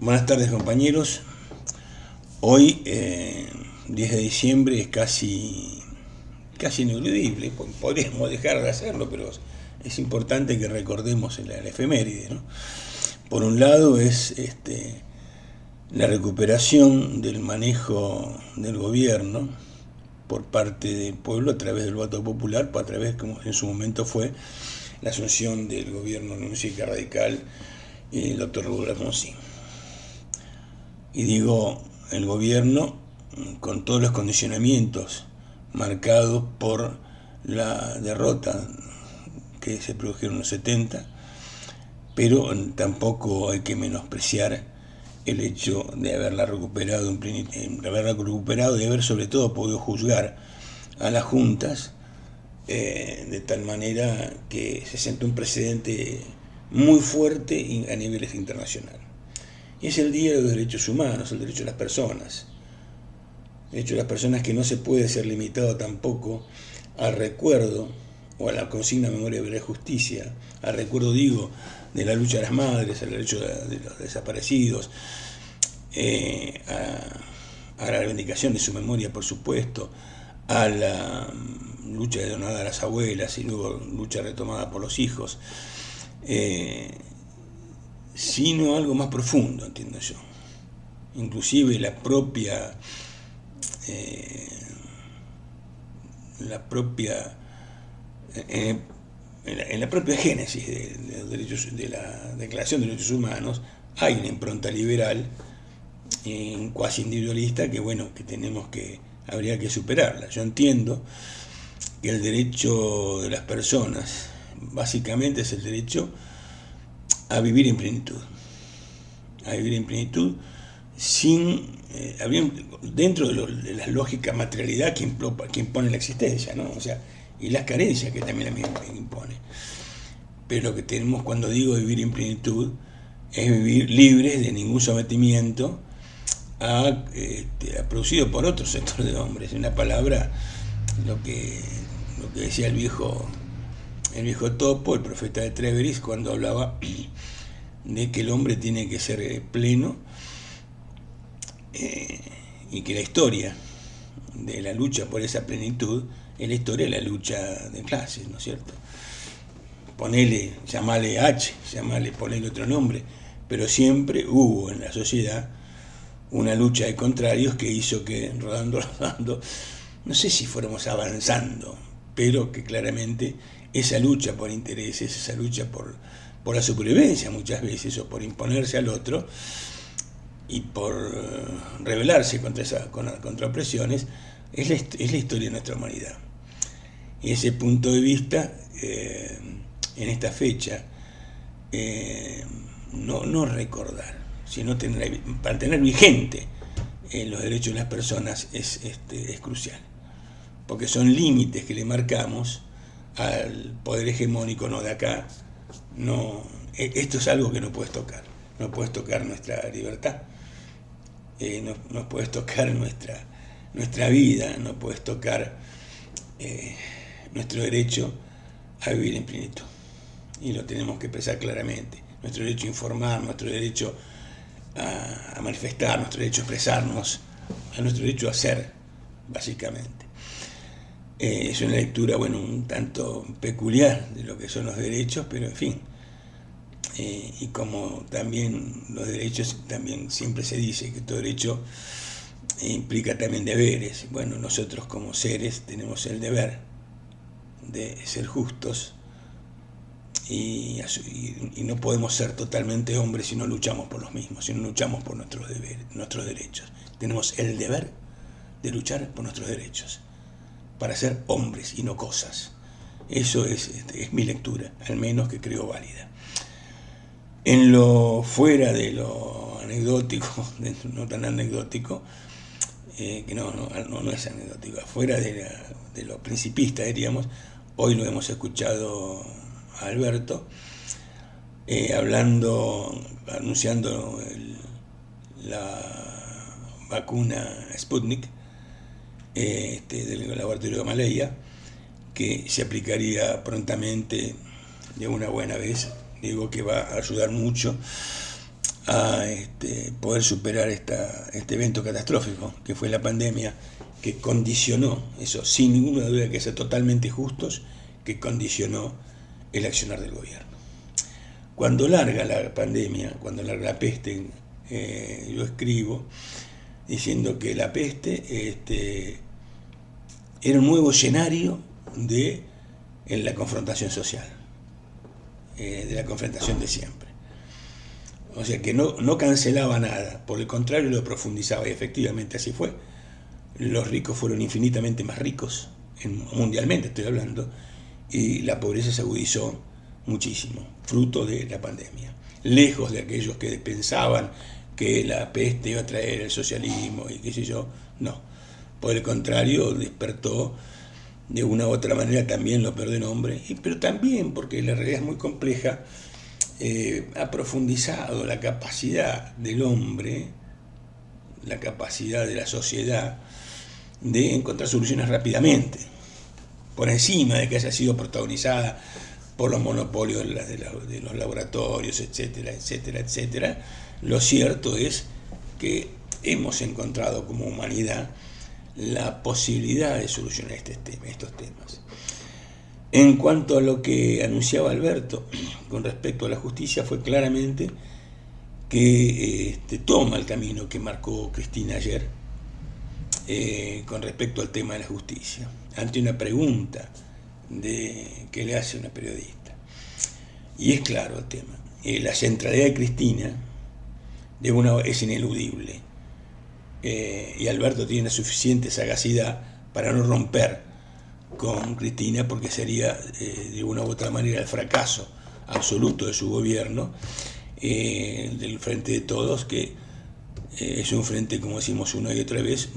Buenas tardes, compañeros. Hoy, 10 de diciembre, es casi ineludible. Podríamos dejar de hacerlo, pero es importante que recordemos la efeméride, ¿no? Por un lado es la recuperación del manejo del gobierno por parte del pueblo a través del voto popular, a través, como en su momento fue, la asunción del gobierno nuncica radical y el doctor Raúl Alfonsín. Y digo, el gobierno con todos los condicionamientos marcados por la derrota que se produjeron en los 70, pero tampoco hay que menospreciar el hecho de haberla recuperado y haber sobre todo podido juzgar a las juntas de tal manera que se sentó un precedente muy fuerte a niveles internacionales. Y es el Día de los Derechos Humanos, el derecho de las personas. El derecho de las personas que no se puede ser limitado tampoco al recuerdo o a la consigna memoria, verdad y justicia, al recuerdo, digo, de la lucha de las madres, al derecho de los desaparecidos, a la reivindicación de su memoria, por supuesto, a la lucha donada a las abuelas y luego lucha retomada por los hijos, sino algo más profundo, entiendo yo. Inclusive en la propia génesis de la Declaración de Derechos Humanos hay una impronta liberal, cuasi individualista, que bueno, habría que superarla. Yo entiendo que el derecho de las personas básicamente es el derecho a vivir en plenitud, dentro de la lógica materialidad que impone la existencia, ¿no? O sea, y las carencias que también impone. Pero lo que tenemos, cuando digo vivir en plenitud, es vivir libres de ningún sometimiento producido por otro sector de hombres. En una palabra, lo que decía el viejo Topo, el profeta de Treveris, cuando hablaba de que el hombre tiene que ser pleno, y que la historia de la lucha por esa plenitud es la historia de la lucha de clases, ¿no es cierto? Llamale H, ponele otro nombre, pero siempre hubo en la sociedad una lucha de contrarios que hizo que rodando, no sé si fuéramos avanzando, pero que claramente esa lucha por intereses, esa lucha por la supervivencia muchas veces, o por imponerse al otro y por rebelarse contra opresiones, es la historia de nuestra humanidad. Y ese punto de vista, en esta fecha, no recordar, sino para tener vigente los derechos de las personas es crucial, porque son límites que le marcamos al poder hegemónico, no de acá. Esto es algo que no puedes tocar. No puedes tocar nuestra libertad, no puedes tocar nuestra vida, no puedes tocar nuestro derecho a vivir en plenitud. Y lo tenemos que expresar claramente. Nuestro derecho a informar, nuestro derecho a manifestar, nuestro derecho a expresarnos, nuestro derecho a ser, básicamente. Es una lectura, un tanto peculiar de lo que son los derechos, pero en fin. Y como también los derechos, también siempre se dice que todo derecho implica también deberes. Bueno, nosotros como seres tenemos el deber de ser justos y no podemos ser totalmente hombres si no luchamos por los mismos, si no luchamos por nuestros derechos. Tenemos el deber de luchar por nuestros derechos para ser hombres y no cosas. Eso es mi lectura, al menos, que creo válida. En lo fuera de lo anecdótico, no tan anecdótico, que no es anecdótico, fuera de lo principista, diríamos, hoy lo hemos escuchado a Alberto, anunciando la vacuna Sputnik, del laboratorio de Gamaleya, que se aplicaría prontamente de una buena vez. Digo que va a ayudar mucho a poder superar este evento catastrófico que fue la pandemia, que condicionó, eso sin ninguna duda que ser totalmente justos, que condicionó el accionar del gobierno. Cuando larga la pandemia, cuando larga la peste, yo escribo diciendo que la peste era un nuevo escenario en la confrontación social, de la confrontación de siempre. O sea que no cancelaba nada, por el contrario lo profundizaba, y efectivamente así fue. Los ricos fueron infinitamente más ricos, mundialmente estoy hablando, y la pobreza se agudizó muchísimo, fruto de la pandemia. Lejos de aquellos que pensaban que la peste iba a traer el socialismo y qué sé yo, no. Por el contrario, despertó de una u otra manera también lo peor del hombre, pero también, porque la realidad es muy compleja, ha profundizado la capacidad del hombre, la capacidad de la sociedad de encontrar soluciones rápidamente, por encima de que haya sido protagonizada por los monopolios de los laboratorios, etcétera, etcétera, etcétera. Lo cierto es que hemos encontrado como humanidad la posibilidad de solucionar estos temas. En cuanto a lo que anunciaba Alberto con respecto a la justicia, fue claramente que toma el camino que marcó Cristina ayer con respecto al tema de la justicia, ante una pregunta que le hace una periodista. Y es claro el tema. La centralidad de Cristina es ineludible. Y Alberto tiene suficiente sagacidad para no romper con Cristina, porque sería de una u otra manera el fracaso absoluto de su gobierno, del Frente de Todos, que es un frente, como decimos una y otra vez,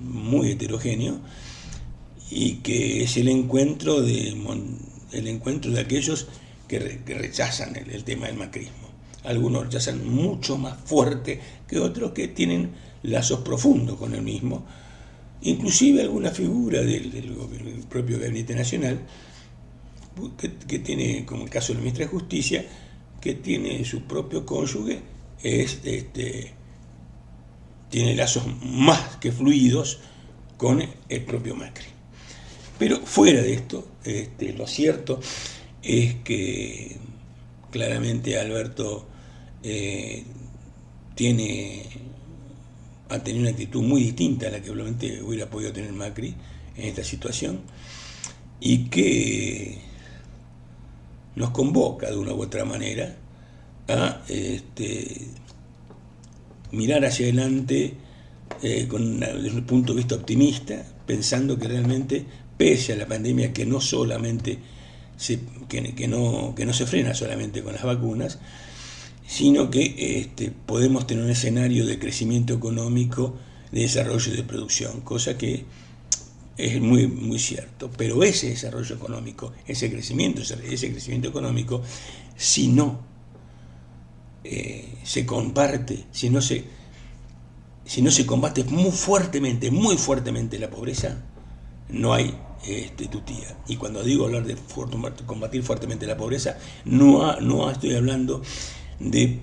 muy heterogéneo, y que es el encuentro de aquellos que rechazan el tema del macrismo. Algunos rechazan mucho más fuerte que otros que tienen lazos profundos con el mismo, inclusive alguna figura del propio Gabinete Nacional, que tiene, como el caso de la ministra de Justicia, que tiene su propio cónyuge, tiene lazos más que fluidos con el propio Macri. Pero fuera de esto, lo cierto es que claramente Alberto ha tenido una actitud muy distinta a la que probablemente hubiera podido tener Macri en esta situación, y que nos convoca de una u otra manera a mirar hacia adelante desde un punto de vista optimista, pensando que realmente, pese a la pandemia, que no solamente que no se frena solamente con las vacunas, sino que podemos tener un escenario de crecimiento económico, de desarrollo y de producción, cosa que es muy, muy cierto. Pero ese desarrollo económico, ese crecimiento económico, si no se comparte, si no se combate muy fuertemente la pobreza, no hay tutía. Y cuando digo hablar de combatir fuertemente la pobreza, no estoy hablando de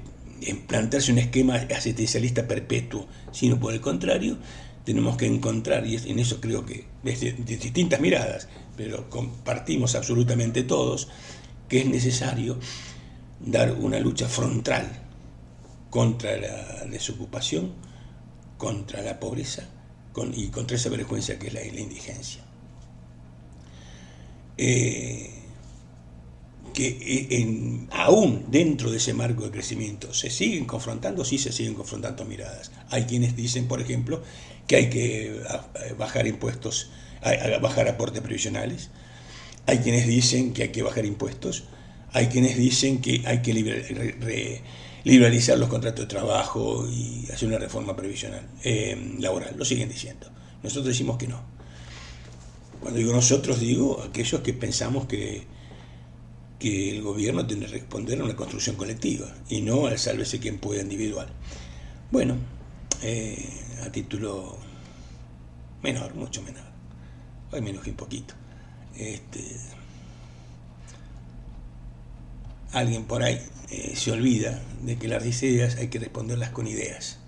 plantearse un esquema asistencialista perpetuo, sino por el contrario, tenemos que encontrar, y en eso creo que desde distintas miradas, pero compartimos absolutamente todos, que es necesario dar una lucha frontal contra la desocupación, contra la pobreza y contra esa vergüenza que es la indigencia. Aún dentro de ese marco de crecimiento se siguen confrontando miradas. Hay quienes dicen, por ejemplo, que hay que bajar impuestos, bajar aportes previsionales. Hay quienes dicen que hay que bajar impuestos. Hay quienes dicen que hay que liberalizar los contratos de trabajo y hacer una reforma previsional, laboral. Lo siguen diciendo. Nosotros decimos que no. Cuando digo nosotros, digo aquellos que pensamos que el gobierno tiene que responder a una construcción colectiva y no al sálvese quien pueda individual. Bueno, a título menor, mucho menor, hoy menos que un poquito, alguien por ahí se olvida de que las ideas hay que responderlas con ideas.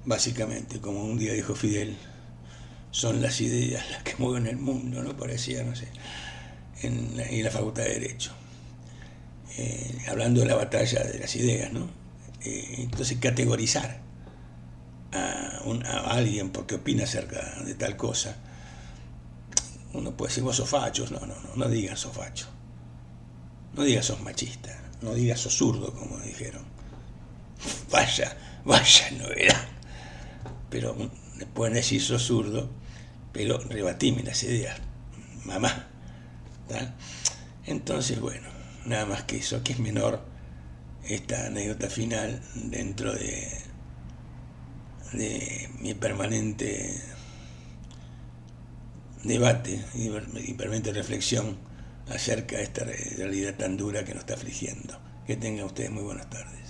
Básicamente, como un día dijo Fidel, son las ideas las que mueven el mundo, ¿no? Parecía, no sé, en la Facultad de Derecho. Hablando de la batalla de las ideas, ¿no? Entonces, categorizar a alguien porque opina acerca de tal cosa, uno puede decir, vos sos facho. No digas sos facho. No digas sos machista. No digas sos zurdo, como dijeron. Vaya novedad. Pero pueden decir sos zurdo, pero rebatime las ideas, mamá. ¿Tal? Entonces, bueno, nada más que eso, que es menor esta anécdota final dentro de mi permanente debate y permanente reflexión acerca de esta realidad tan dura que nos está afligiendo. Que tengan ustedes muy buenas tardes.